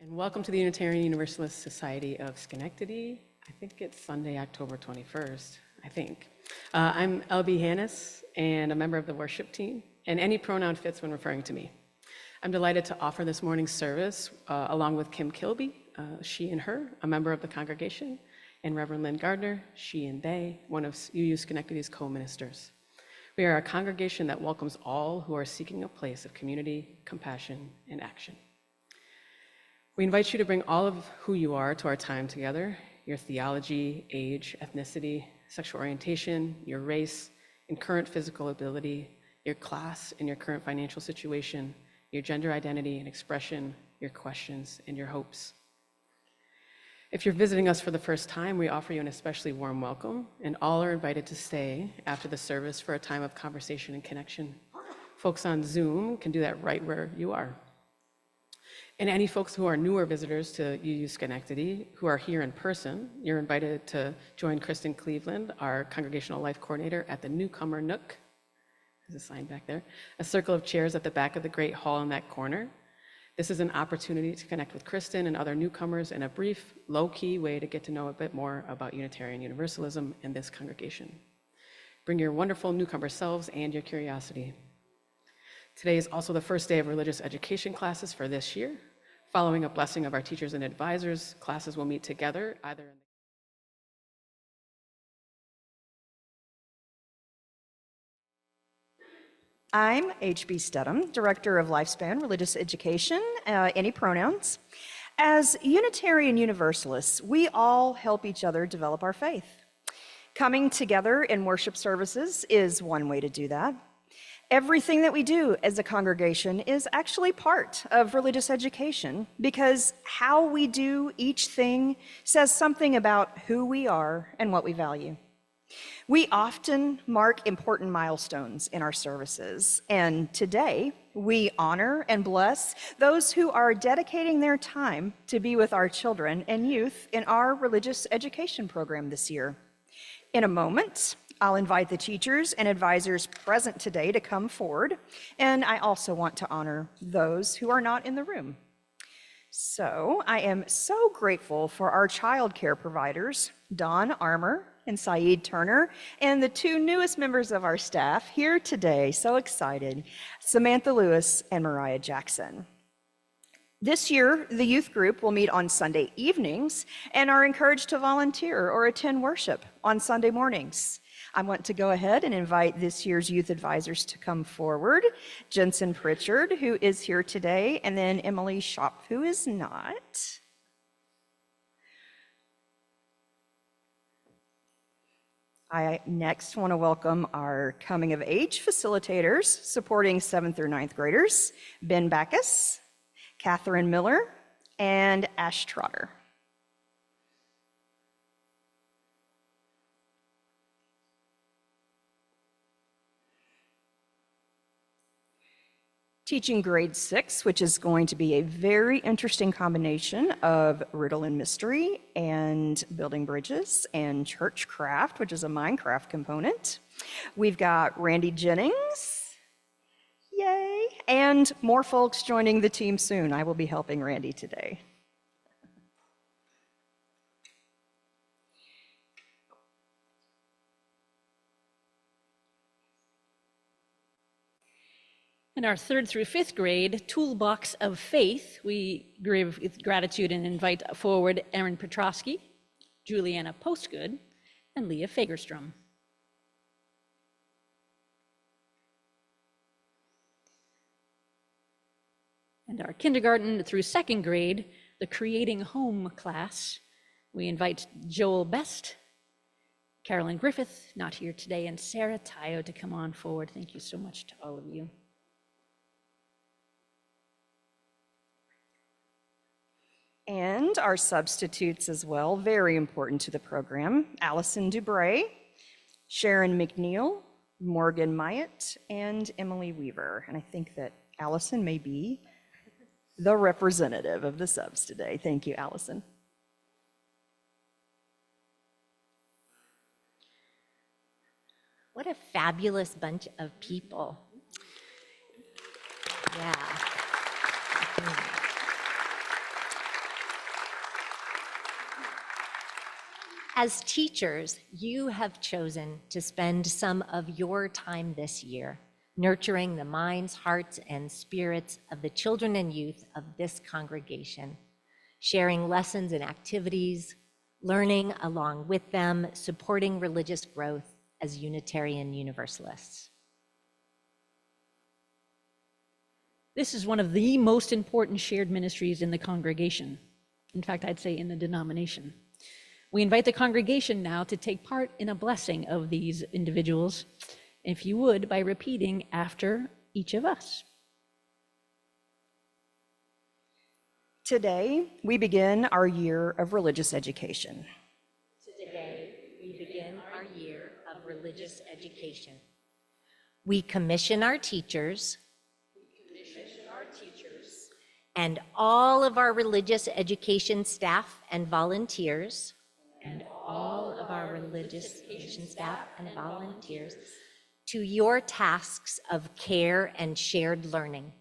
And welcome to the Unitarian Universalist Society of Schenectady. I think it's Sunday, October 21st, I think. I'm LB Hannes, and a member of the worship team, and any pronoun fits when referring to me. I'm delighted to offer this morning's service along with Kim Kilby, she and her, a member of the congregation, and Reverend Lynn Gardner, she and they, one of UU Schenectady's co-ministers. We are a congregation that welcomes all who are seeking a place of community, compassion, and action. We invite you to bring all of who you are to our time together, your theology, age, ethnicity, sexual orientation, your race, and current physical ability, your class and your current financial situation, your gender identity and expression, your questions, and your hopes. If you're visiting us for the first time, we offer you an especially warm welcome, and all are invited to stay after the service for a time of conversation and connection. Folks on Zoom can do that right where you are. And any folks who are newer visitors to UU Schenectady, who are here in person, you're invited to join Kristin Cleveland, our Congregational Life Coordinator, at the Newcomer Nook. There's a sign back there. A circle of chairs at the back of the Great Hall in that corner. This is an opportunity to connect with Kristin and other newcomers in a brief, low-key way to get to know a bit more about Unitarian Universalism and this congregation. Bring your wonderful newcomer selves and your curiosity. Today is also the first day of religious education classes for this year. Following a blessing of our teachers and advisors, classes will meet together either in I'm H.B. Stedham, Director of Lifespan Religious Education, any pronouns. As Unitarian Universalists, we all help each other develop our faith. Coming together in worship services is one way to do that. Everything that we do as a congregation is actually part of religious education because how we do each thing says something about who we are and what we value. We often mark important milestones in our services, and today we honor and bless those who are dedicating their time to be with our children and youth in our religious education program this year. In a moment, I'll invite the teachers and advisors present today to come forward, and I also want to honor those who are not in the room. So I am so grateful for our child care providers, Dawn Armour and Saeed Turner, and the two newest members of our staff here today, so excited, Samantha Lewis and Mariah Jackson. This year, the youth group will meet on Sunday evenings and are encouraged to volunteer or attend worship on Sunday mornings. I want to go ahead and invite this year's youth advisors to come forward. Jensen Pritchard, who is here today, and then Emily Schopp, who is not. I next want to welcome our coming of age facilitators supporting 7th through 9th graders, Ben Backus, Catherine Miller, and Ash Trotter. Teaching grade 6, which is going to be a very interesting combination of riddle and mystery and building bridges and churchcraft, which is a Minecraft component. We've got Randy Jennings, yay, and more folks joining the team soon. I will be helping Randy today. In our 3rd through 5th grade Toolbox of Faith, we grieve with gratitude and invite forward Erin Petrosky, Juliana Postgood, and Leah Fagerstrom. And our kindergarten through 2nd grade, the Creating Home class, we invite Joel Best, Carolyn Griffith, not here today, and Sarah Tayo to come on forward. Thank you so much to all of you. And our substitutes as well, very important to the program, Allison Dubray, Sharon McNeil, Morgan Myatt, and Emily Weaver. And I think that Allison may be the representative of the subs today. Thank you, Allison. What a fabulous bunch of people. Yeah. As teachers, you have chosen to spend some of your time this year nurturing the minds, hearts, and spirits of the children and youth of this congregation, sharing lessons and activities, learning along with them, supporting religious growth as Unitarian Universalists. This is one of the most important shared ministries in the congregation. In fact, I'd say in the denomination. We invite the congregation now to take part in a blessing of these individuals, if you would, by repeating after each of us. Today, we begin our year of religious education. Today, we begin our year of religious education. We commission our teachers and all of our religious education staff and volunteers, to your tasks of care and shared learning.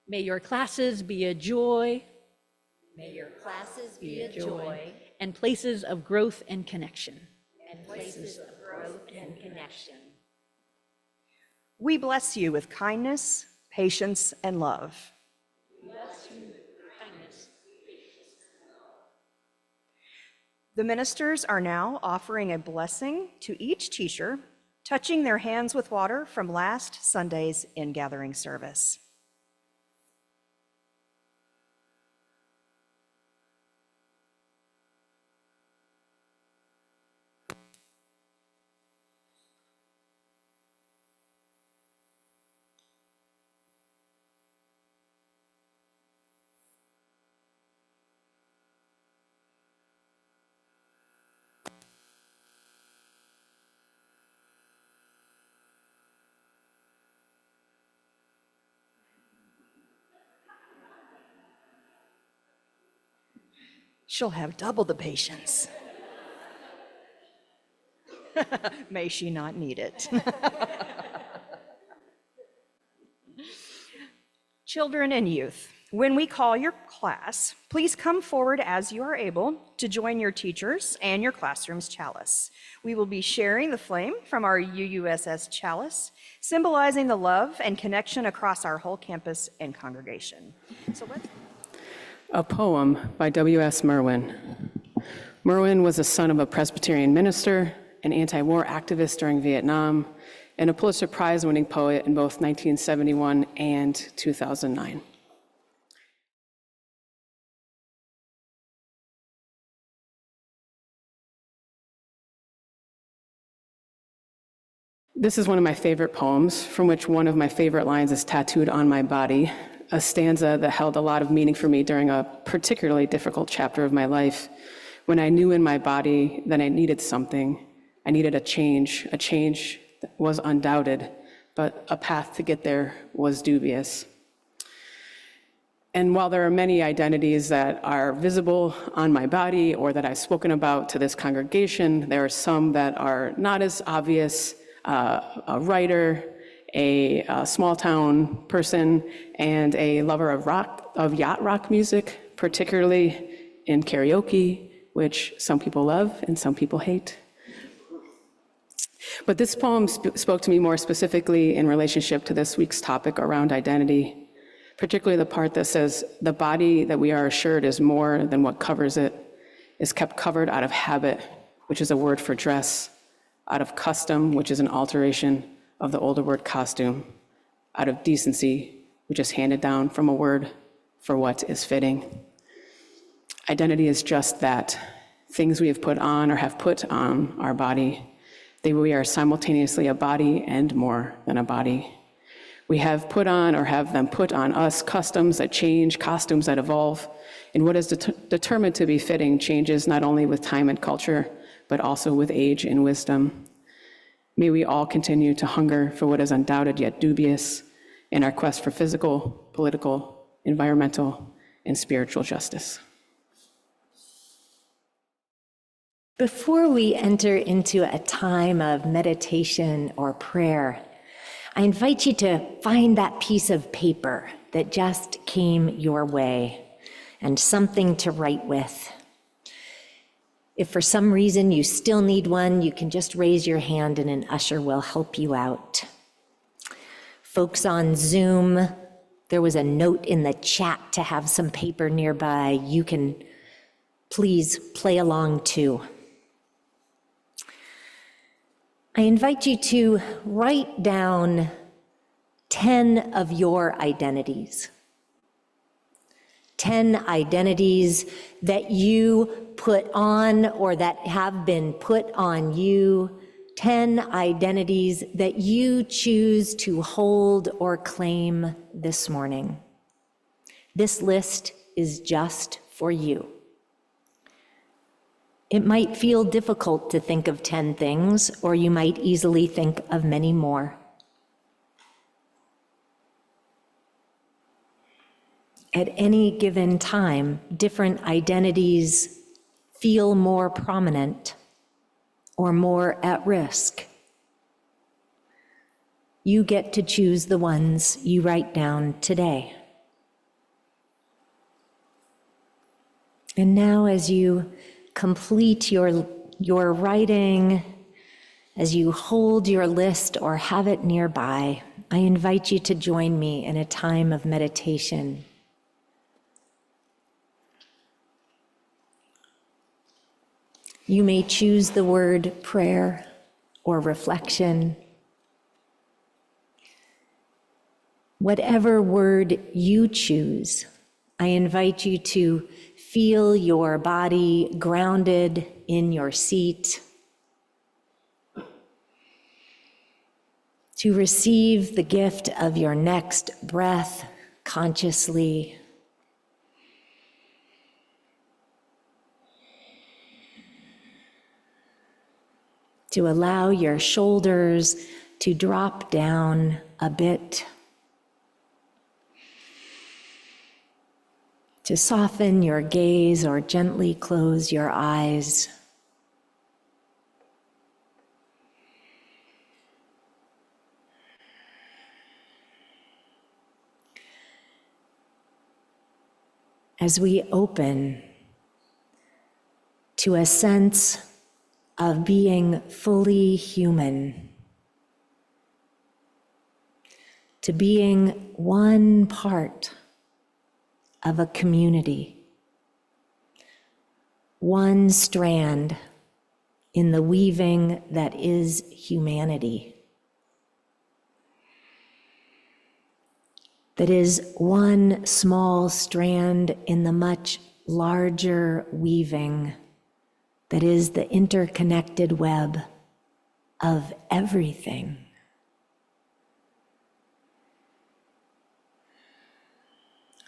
May your classes be a joy and places of growth and connection. We bless you with kindness, patience, and love. The ministers are now offering a blessing to each teacher, touching their hands with water from last Sunday's in-gathering service. She'll have double the patience. May she not need it. Children and youth, when we call your class, please come forward as you are able to join your teachers and your classroom's chalice. We will be sharing the flame from our UUSS chalice, symbolizing the love and connection across our whole campus and congregation. So let's... A poem by W.S. Merwin. Merwin was the son of a Presbyterian minister, an anti-war activist during Vietnam, and a Pulitzer Prize-winning poet in both 1971 and 2009. This is one of my favorite poems, from which one of my favorite lines is tattooed on my body, a stanza that held a lot of meaning for me during a particularly difficult chapter of my life, when I knew in my body that I needed something. I needed a change that was undoubted, but a path to get there was dubious. And while there are many identities that are visible on my body or that I've spoken about to this congregation, there are some that are not as obvious. A writer, a small town person, and a lover of yacht rock music, particularly in karaoke, which some people love and some people hate. But this poem spoke to me more specifically in relationship to this week's topic around identity, particularly the part that says, the body that we are assured is more than what covers it, is kept covered out of habit, which is a word for dress, out of custom, which is an alteration of the older word costume, out of decency, which is handed down from a word for what is fitting. Identity is just that, things we have put on or have put on our body. We are simultaneously a body and more than a body. We have put on or have them put on us customs that change, costumes that evolve, and what is determined to be fitting changes not only with time and culture, but also with age and wisdom. May we all continue to hunger for what is undoubted yet dubious in our quest for physical, political, environmental, and spiritual justice. Before we enter into a time of meditation or prayer, I invite you to find that piece of paper that just came your way and something to write with. If for some reason you still need one, you can just raise your hand and an usher will help you out. Folks on Zoom, there was a note in the chat to have some paper nearby. You can please play along too. I invite you to write down 10 of your identities. 10 identities that you put on or that have been put on you. 10 identities that you choose to hold or claim this morning. This list is just for you. It might feel difficult to think of 10 things, or you might easily think of many more. At any given time, different identities feel more prominent or more at risk. You get to choose the ones you write down today. And now, as you complete your writing, as you hold your list or have it nearby, I invite you to join me in a time of meditation. You may choose the word prayer or reflection. Whatever word you choose, I invite you to feel your body grounded in your seat, to receive the gift of your next breath consciously. To allow your shoulders to drop down a bit, to soften your gaze or gently close your eyes. As we open to a sense of being fully human, to being one part of a community, one strand in the weaving that is humanity, that is one small strand in the much larger weaving that is the interconnected web of everything.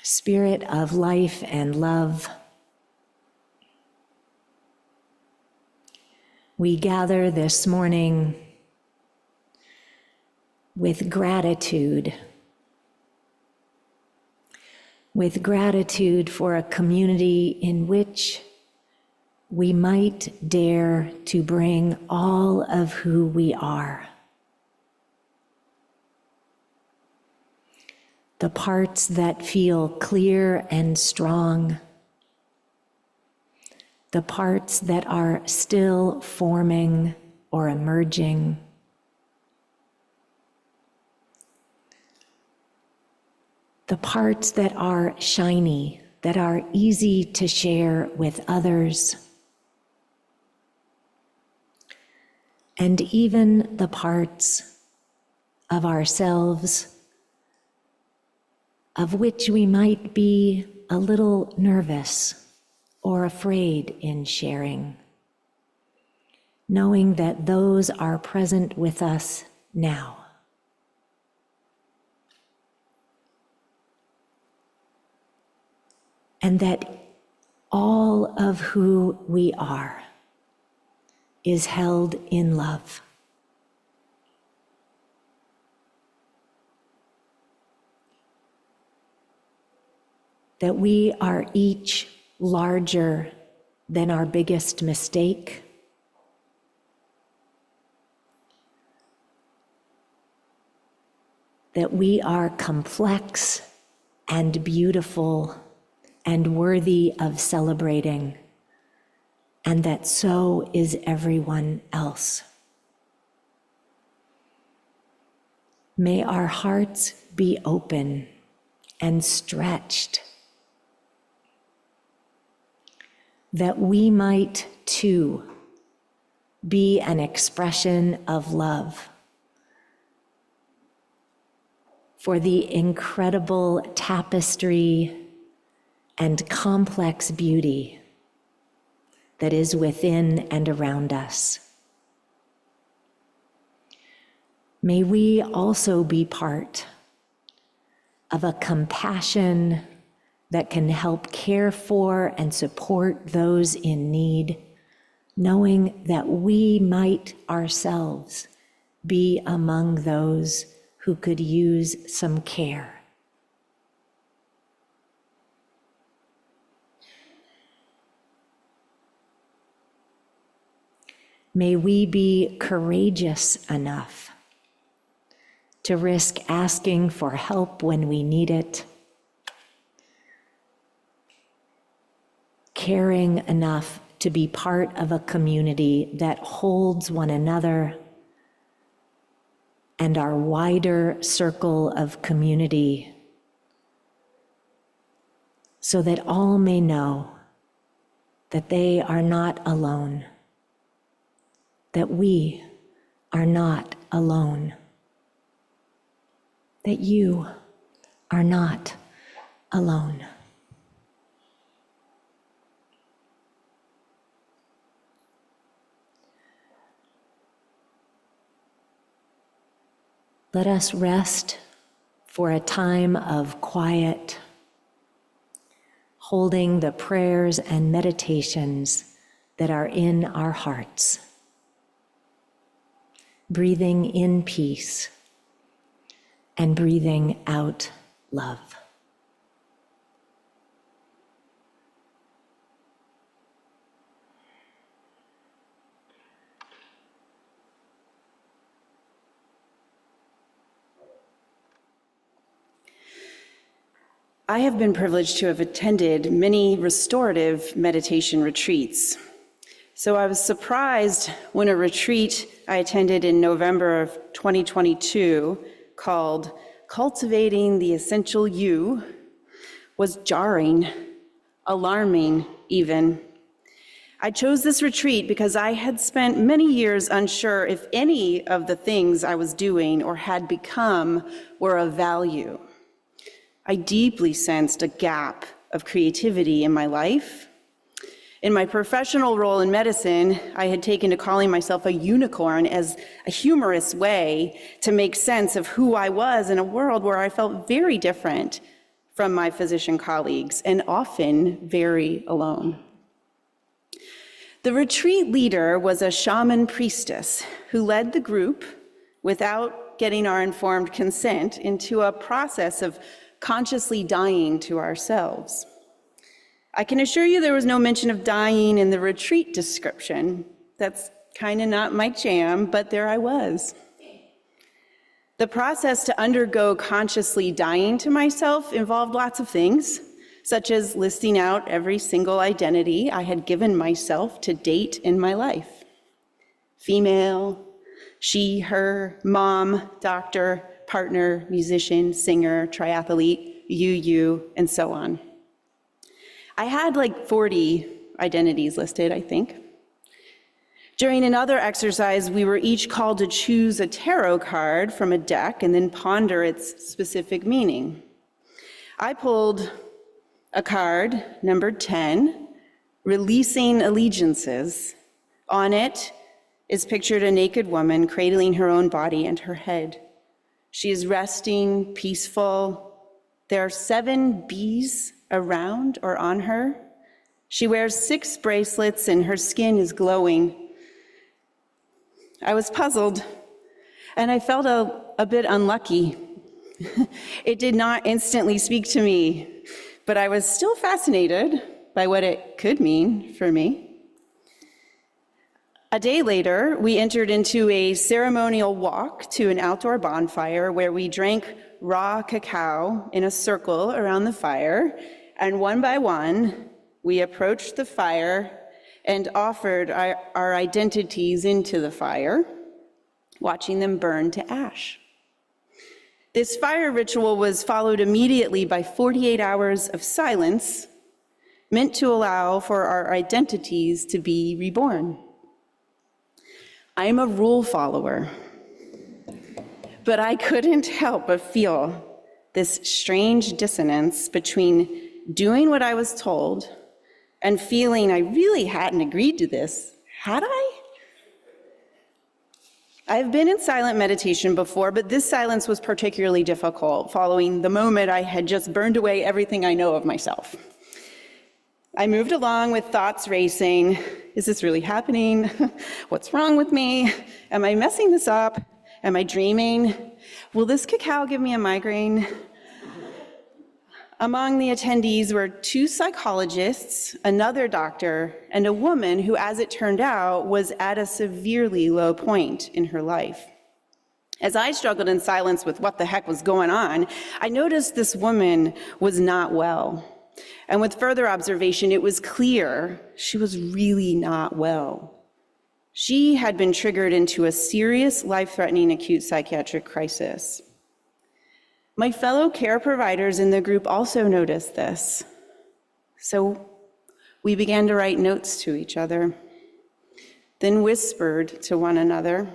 Spirit of life and love, we gather this morning with gratitude for a community in which we might dare to bring all of who we are. The parts that feel clear and strong, the parts that are still forming or emerging, the parts that are shiny, that are easy to share with others, and even the parts of ourselves of which we might be a little nervous or afraid in sharing, knowing that those are present with us now. And that all of who we are is held in love. That we are each larger than our biggest mistake. That we are complex and beautiful and worthy of celebrating, and that so is everyone else. May our hearts be open and stretched, that we might too be an expression of love for the incredible tapestry and complex beauty that is within and around us. May we also be part of a compassion that can help care for and support those in need, knowing that we might ourselves be among those who could use some care. May we be courageous enough to risk asking for help when we need it, caring enough to be part of a community that holds one another and our wider circle of community, so that all may know that they are not alone, that we are not alone, that you are not alone. Let us rest for a time of quiet, holding the prayers and meditations that are in our hearts, breathing in peace and breathing out love. I have been privileged to have attended many restorative meditation retreats. So I was surprised when a retreat I attended in November of 2022 called Cultivating the Essential You was jarring, alarming even. I chose this retreat because I had spent many years unsure if any of the things I was doing or had become were of value. I deeply sensed a gap of creativity in my life. In my professional role in medicine, I had taken to calling myself a unicorn as a humorous way to make sense of who I was in a world where I felt very different from my physician colleagues and often very alone. The retreat leader was a shaman priestess who led the group without getting our informed consent into a process of consciously dying to ourselves. I can assure you there was no mention of dying in the retreat description. That's kind of not my jam, but there I was. The process to undergo consciously dying to myself involved lots of things, such as listing out every single identity I had given myself to date in my life. Female, she, her, mom, doctor, partner, musician, singer, triathlete, UU, and so on. I had like 40 identities listed, I think. During another exercise, we were each called to choose a tarot card from a deck and then ponder its specific meaning. I pulled a card numbered 10, Releasing Allegiances. On it is pictured a naked woman cradling her own body and her head. She is resting, peaceful. There are 7 bees around or on her. She wears 6 bracelets and her skin is glowing. I was puzzled and I felt a bit unlucky. It did not instantly speak to me, but I was still fascinated by what it could mean for me. A day later, we entered into a ceremonial walk to an outdoor bonfire where we drank raw cacao in a circle around the fire, and one by one, we approached the fire and offered our identities into the fire, watching them burn to ash. This fire ritual was followed immediately by 48 hours of silence, meant to allow for our identities to be reborn. I am a rule follower, but I couldn't help but feel this strange dissonance between doing what I was told and feeling I really hadn't agreed to this, had I? I've been in silent meditation before, but this silence was particularly difficult following the moment I had just burned away everything I know of myself. I moved along with thoughts racing. Is this really happening? What's wrong with me? Am I messing this up? Am I dreaming? Will this cacao give me a migraine? Among the attendees were 2 psychologists, another doctor, and a woman who, as it turned out, was at a severely low point in her life. As I struggled in silence with what the heck was going on, I noticed this woman was not well. And with further observation, it was clear she was really not well. She had been triggered into a serious, life-threatening acute psychiatric crisis. My fellow care providers in the group also noticed this. So we began to write notes to each other, then whispered to one another.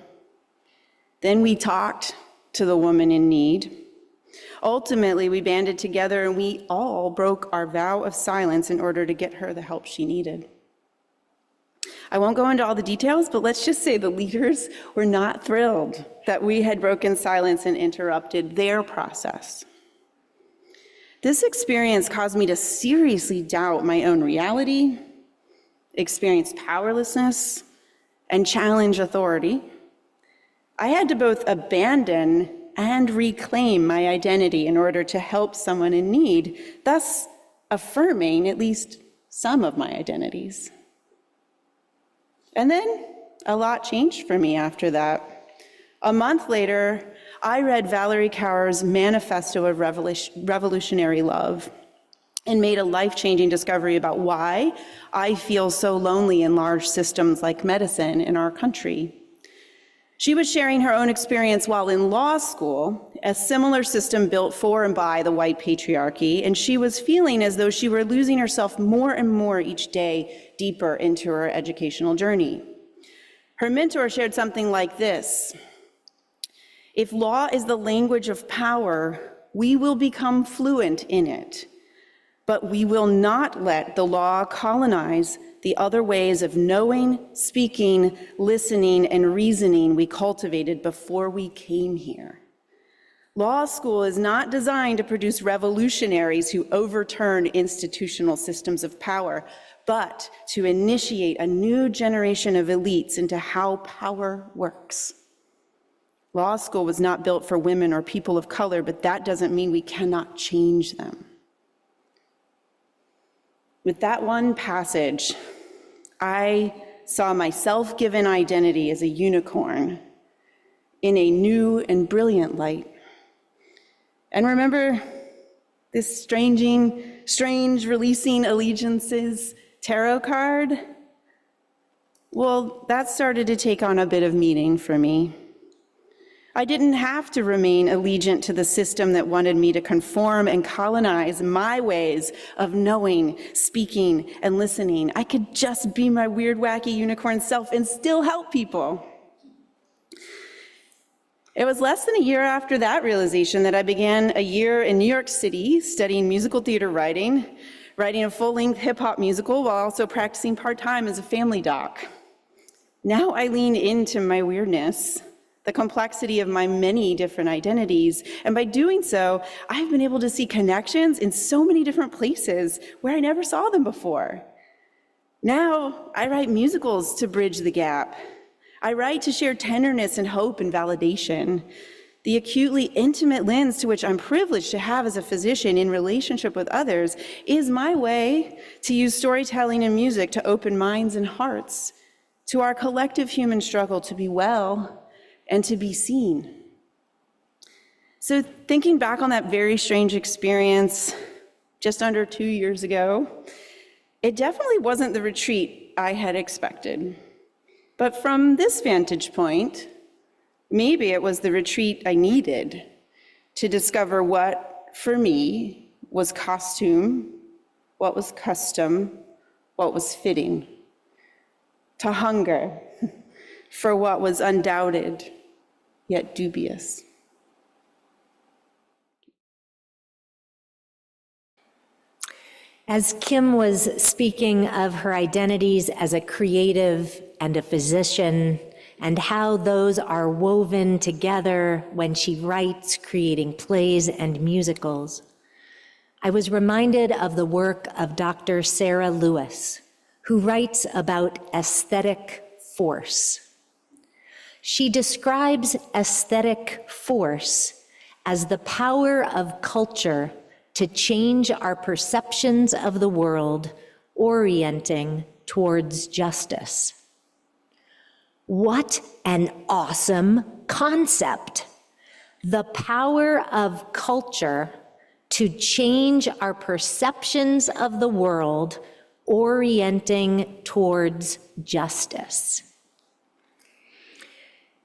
Then we talked to the woman in need. Ultimately, we banded together and we all broke our vow of silence in order to get her the help she needed. I won't go into all the details, but let's just say the leaders were not thrilled that we had broken silence and interrupted their process. This experience caused me to seriously doubt my own reality, experience powerlessness, and challenge authority. I had to both abandon and reclaim my identity in order to help someone in need, thus affirming at least some of my identities. And then a lot changed for me after that. A month later, I read Valerie Kaur's Manifesto of Revolutionary Love and made a life-changing discovery about why I feel so lonely in large systems like medicine in our country. She was sharing her own experience while in law school, a similar system built for and by the white patriarchy, and she was feeling as though she were losing herself more and more each day deeper into her educational journey. Her mentor shared something like this: if law is the language of power, we will become fluent in it, but we will not let the law colonize the other ways of knowing, speaking, listening, and reasoning we cultivated before we came here. Law school is not designed to produce revolutionaries who overturn institutional systems of power, but to initiate a new generation of elites into how power works. Law school was not built for women or people of color, but that doesn't mean we cannot change them. With that one passage, I saw my self-given identity as a unicorn in a new and brilliant light. And remember this strange releasing allegiances tarot card? Well, that started to take on a bit of meaning for me. I didn't have to remain allegiant to the system that wanted me to conform and colonize my ways of knowing, speaking, and listening. I could just be my weird, wacky unicorn self and still help people. It was less than a year after that realization that I began a year in New York City studying musical theater writing a full-length hip-hop musical while also practicing part-time as a family doc. Now I lean into my weirdness, the complexity of my many different identities, and by doing so, I've been able to see connections in so many different places where I never saw them before. Now, I write musicals to bridge the gap. I write to share tenderness and hope and validation. The acutely intimate lens to which I'm privileged to have as a physician in relationship with others is my way to use storytelling and music to open minds and hearts, to our collective human struggle to be well and to be seen. So thinking back on that very strange experience just under 2 years ago, it definitely wasn't the retreat I had expected. But from this vantage point, maybe it was the retreat I needed to discover what, for me, was costume, what was custom, what was fitting, to hunger for what was undoubted, yet dubious. As Kim was speaking of her identities as a creative and a physician, and how those are woven together when she writes, creating plays and musicals, I was reminded of the work of Dr. Sarah Lewis, who writes about aesthetic force. She describes aesthetic force as the power of culture to change our perceptions of the world, orienting towards justice. What an awesome concept! The power of culture to change our perceptions of the world, orienting towards justice.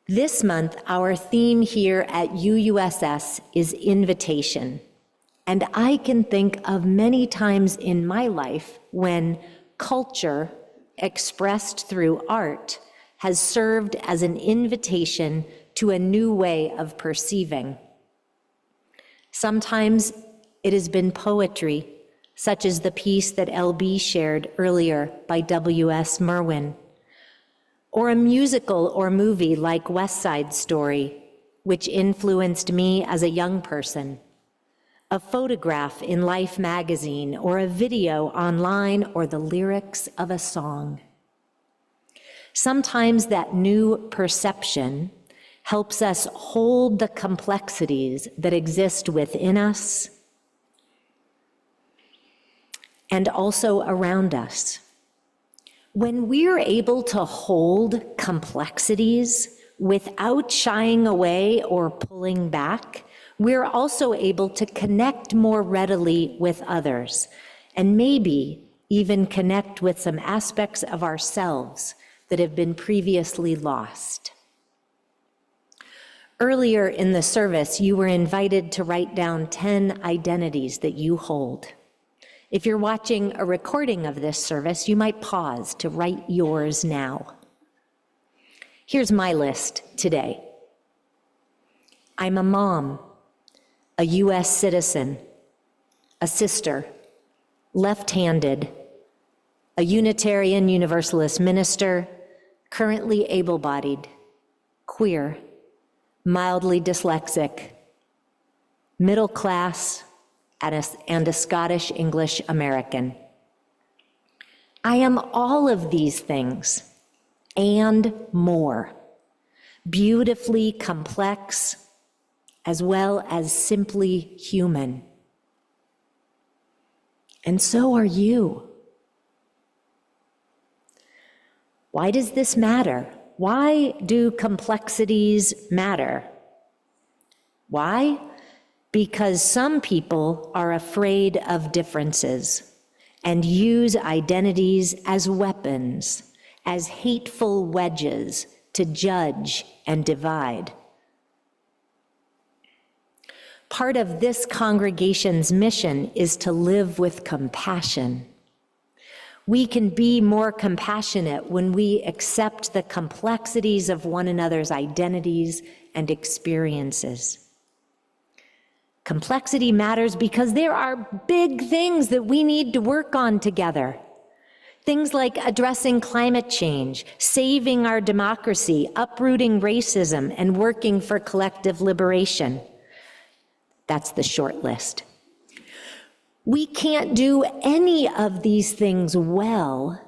This month, our theme here at UUSS is invitation. And I can think of many times in my life when culture, expressed through art, has served as an invitation to a new way of perceiving. Sometimes it has been poetry, such as the piece that LB shared earlier by W.S. Merwin, or a musical or movie like West Side Story, which influenced me as a young person, a photograph in Life magazine, or a video online, or the lyrics of a song. Sometimes that new perception helps us hold the complexities that exist within us and also around us. When we're able to hold complexities without shying away or pulling back, we're also able to connect more readily with others, and maybe even connect with some aspects of ourselves that have been previously lost. Earlier in the service, you were invited to write down 10 identities that you hold. If you're watching a recording of this service, you might pause to write yours now. Here's my list today. I'm a mom, a U.S. citizen, a sister, left-handed, a Unitarian Universalist minister, currently able-bodied, queer, mildly dyslexic, middle class, and a Scottish English American. I am all of these things and more, beautifully complex, as well as simply human. And so are you. Why does this matter? Why do complexities matter? Why? Because some people are afraid of differences and use identities as weapons, as hateful wedges to judge and divide. Part of this congregation's mission is to live with compassion. We can be more compassionate when we accept the complexities of one another's identities and experiences. Complexity matters because there are big things that we need to work on together. Things like addressing climate change, saving our democracy, uprooting racism, and working for collective liberation. That's the short list. We can't do any of these things well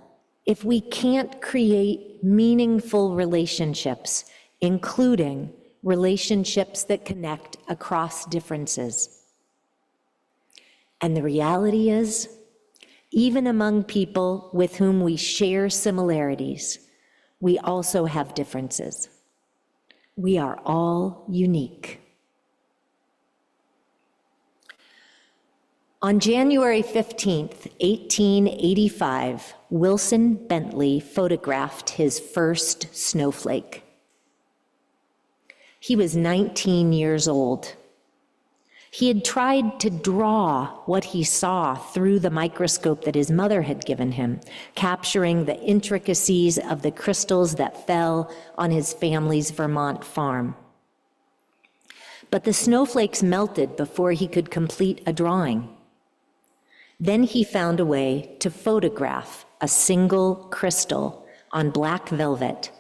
if we can't create meaningful relationships, including relationships that connect across differences. And the reality is, even among people with whom we share similarities, we also have differences. We are all unique. On January 15th, 1885, Wilson Bentley photographed his first snowflake. He was 19 years old. He had tried to draw what he saw through the microscope that his mother had given him, capturing the intricacies of the crystals that fell on his family's Vermont farm. But the snowflakes melted before he could complete a drawing. Then he found a way to photograph a single crystal on black velvet,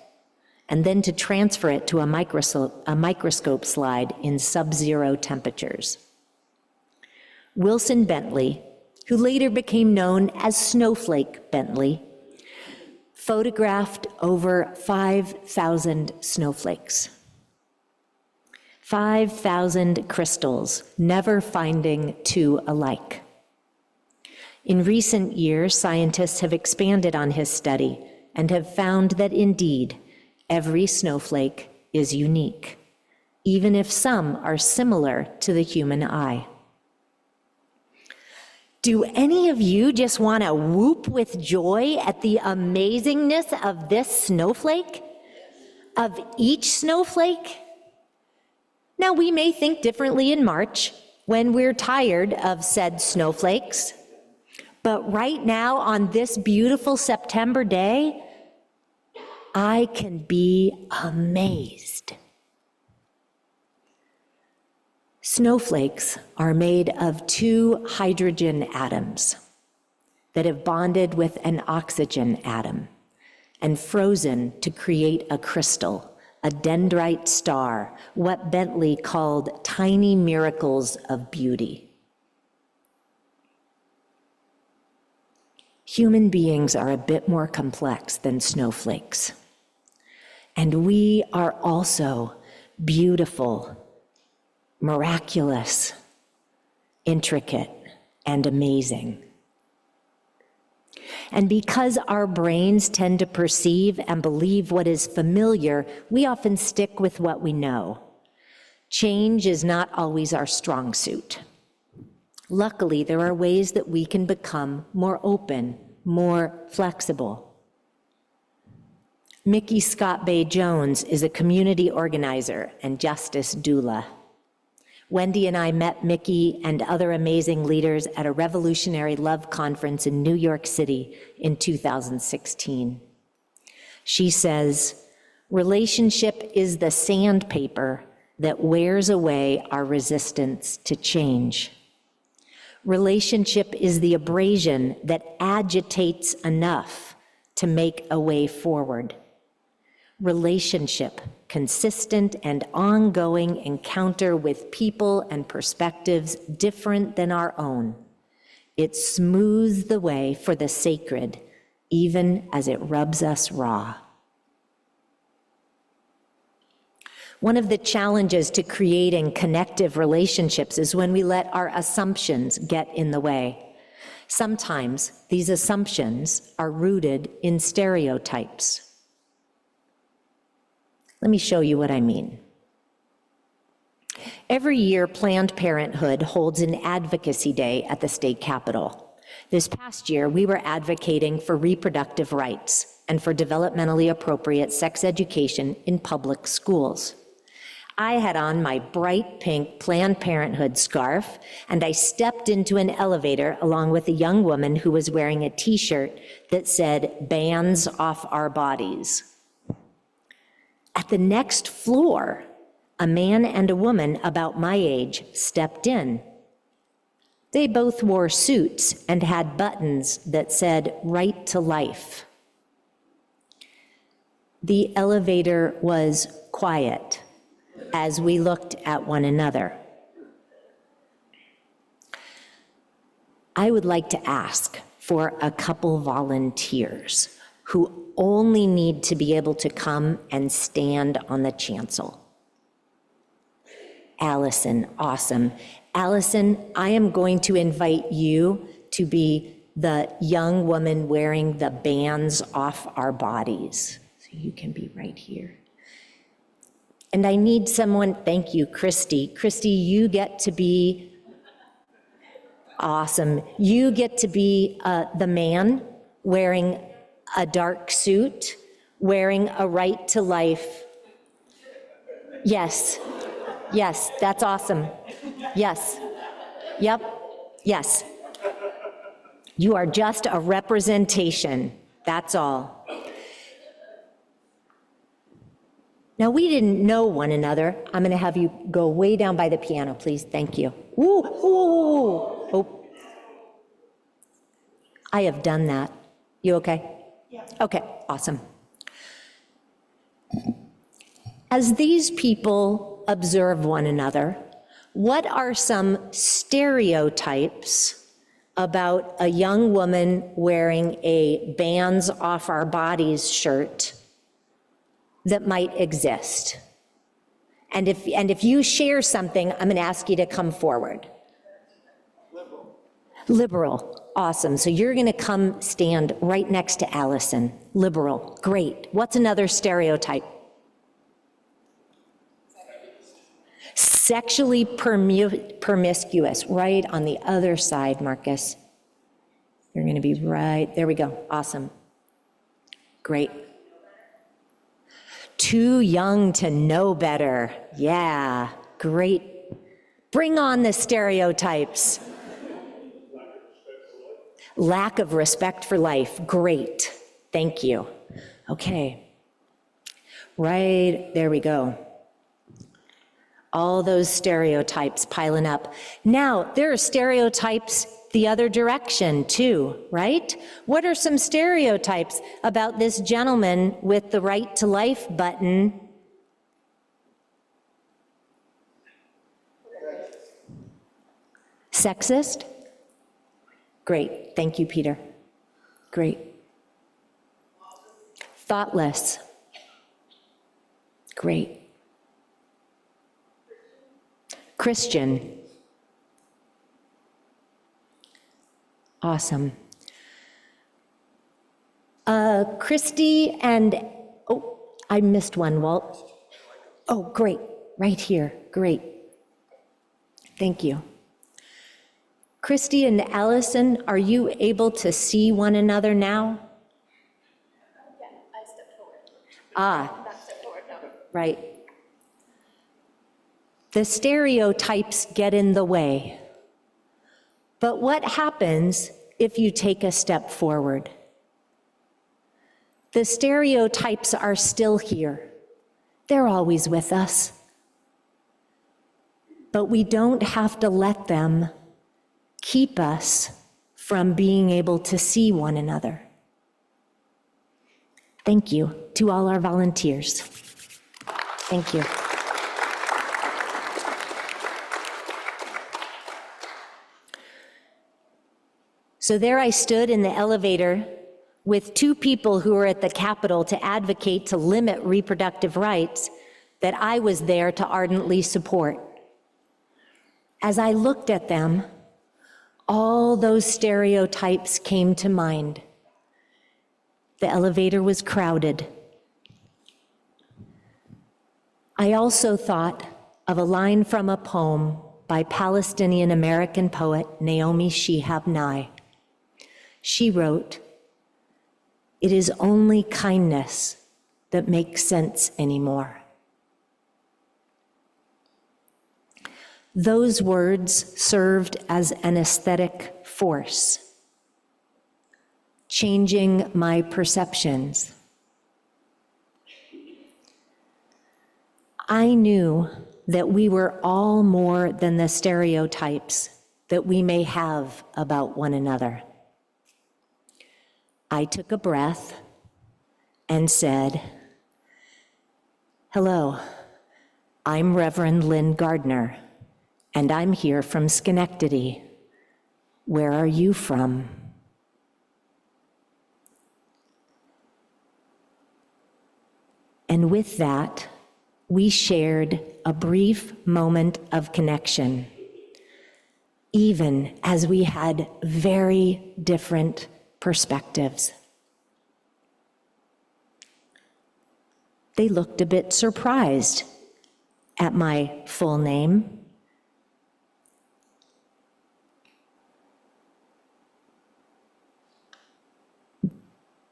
and then to transfer it to a microscope slide in sub-zero temperatures. Wilson Bentley, who later became known as Snowflake Bentley, photographed over 5,000 snowflakes. 5,000 crystals, never finding two alike. In recent years, scientists have expanded on his study and have found that indeed, every snowflake is unique, even if some are similar to the human eye. Do any of you just want to whoop with joy at the amazingness of this snowflake? Of each snowflake? Now, we may think differently in March when we're tired of said snowflakes, but right now on this beautiful September day, I can be amazed. Snowflakes are made of two hydrogen atoms that have bonded with an oxygen atom and frozen to create a crystal, a dendrite star, what Bentley called tiny miracles of beauty. Human beings are a bit more complex than snowflakes. And we are also beautiful, miraculous, intricate, and amazing. And because our brains tend to perceive and believe what is familiar, we often stick with what we know. Change is not always our strong suit. Luckily, there are ways that we can become more open, more flexible. Mickey Scott Bay Jones is a community organizer and justice doula. Wendy and I met Mickey and other amazing leaders at a Revolutionary Love Conference in New York City in 2016. She says, "Relationship is the sandpaper that wears away our resistance to change. Relationship is the abrasion that agitates enough to make a way forward. Relationship, consistent and ongoing encounter with people and perspectives different than our own. It smooths the way for the sacred, even as it rubs us raw." One of the challenges to creating connective relationships is when we let our assumptions get in the way. Sometimes these assumptions are rooted in stereotypes. Let me show you what I mean. Every year, Planned Parenthood holds an advocacy day at the state capitol. This past year, we were advocating for reproductive rights and for developmentally appropriate sex education in public schools. I had on my bright pink Planned Parenthood scarf, and I stepped into an elevator along with a young woman who was wearing a t-shirt that said, "Bands off our bodies." At the next floor, a man and a woman about my age stepped in. They both wore suits and had buttons that said, "Right to Life." The elevator was quiet as we looked at one another. I would like to ask for a couple volunteers who only need to be able to come and stand on the chancel. Allison, awesome. Allison, I am going to invite you to be the young woman wearing the bands off our bodies. So You can be right here. And I need someone, thank you, Christy. Christy, you get to be awesome. You get to be the man wearing a dark suit, wearing a right to life. Yes, yes, that's awesome. Yes, yep, yes. You are just a representation, that's all. Now, we didn't know one another. I'm going to have you go way down by the piano, please. Thank you. Woo, woo, woo, woo. Oh. I have done that. You okay? Yeah. Okay, awesome. As these people observe one another, what are some stereotypes about a young woman wearing a Bands Off Our Bodies shirt that might exist? And if you share something, I'm going to ask you to come forward. Liberal, awesome. So you're going to come stand right next to Allison. Liberal, great. What's another stereotype? Sexually promiscuous, right on the other side, Marcus. You're going to be right, there we go, awesome. Great. Too young to know better. Yeah, great. Bring on the stereotypes. Lack of respect for life. Great. Thank you. Okay. Right, there we go. All those stereotypes piling up. Now, there are stereotypes the other direction too, right? What are some stereotypes about this gentleman with the right to life button? Sexist? Great, thank you, Peter. Great. Thoughtless? Great. Christian? Awesome. Christy and, oh, I missed one, Walt. Oh, great, right here, great. Thank you. Christy and Allison, are you able to see one another now? Yeah, I stepped forward. Ah, Step forward now. right. The stereotypes get in the way. But what happens if you take a step forward? The stereotypes are still here. They're always with us. But we don't have to let them keep us from being able to see one another. Thank you to all our volunteers. Thank you. So there I stood in the elevator with two people who were at the Capitol to advocate to limit reproductive rights that I was there to ardently support. As I looked at them, all those stereotypes came to mind. The elevator was crowded. I also thought of a line from a poem by Palestinian-American poet Naomi Shihab Nye. She wrote, "It is only kindness that makes sense anymore." Those words served as an aesthetic force, changing my perceptions. I knew that we were all more than the stereotypes that we may have about one another. I took a breath and said, "Hello, I'm Reverend Lynn Gardner, and I'm here from Schenectady. Where are you from?" And with that, we shared a brief moment of connection, even as we had very different perspectives. They looked a bit surprised at my full name.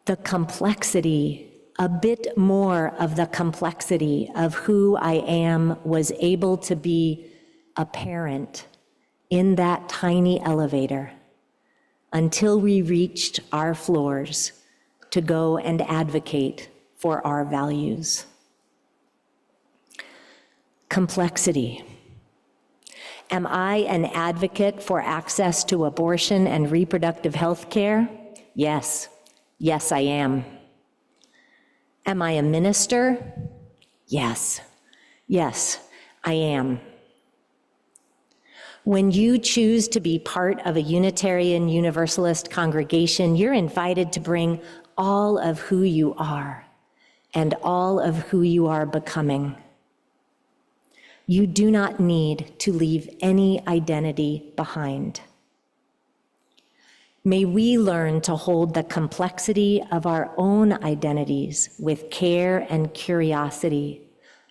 The complexity, a bit more of the complexity of who I am was able to be apparent in that tiny elevator until we reached our floors to go and advocate for our values. Complexity. Am I an advocate for access to abortion and reproductive health care? Yes. Yes, I am. Am I a minister? Yes. Yes, I am. When you choose to be part of a Unitarian Universalist congregation, you're invited to bring all of who you are and all of who you are becoming. You do not need to leave any identity behind. May we learn to hold the complexity of our own identities with care and curiosity,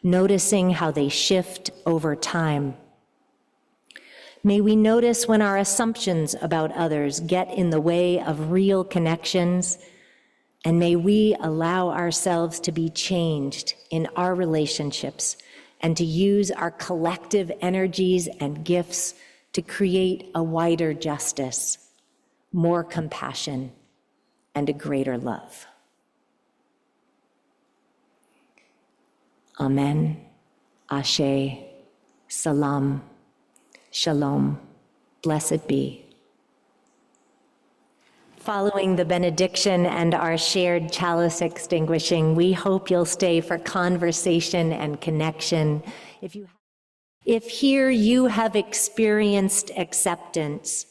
noticing how they shift over time. May we notice when our assumptions about others get in the way of real connections, and may we allow ourselves to be changed in our relationships and to use our collective energies and gifts to create a wider justice, more compassion, and a greater love. Amen, Ashe, Salam, Shalom, blessed be. Following the benediction and our shared chalice extinguishing, we hope you'll stay for conversation and connection. If here you have experienced acceptance,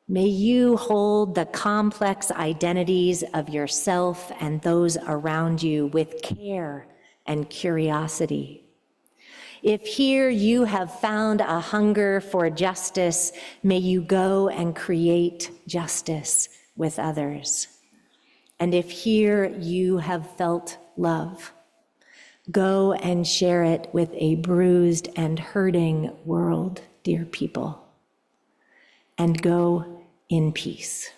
may you hold the complex identities of yourself and those around you with care and curiosity. If here you have found a hunger for justice, may you go and create justice with others. And if here you have felt love, go and share it with a bruised and hurting world, dear people. And go in peace.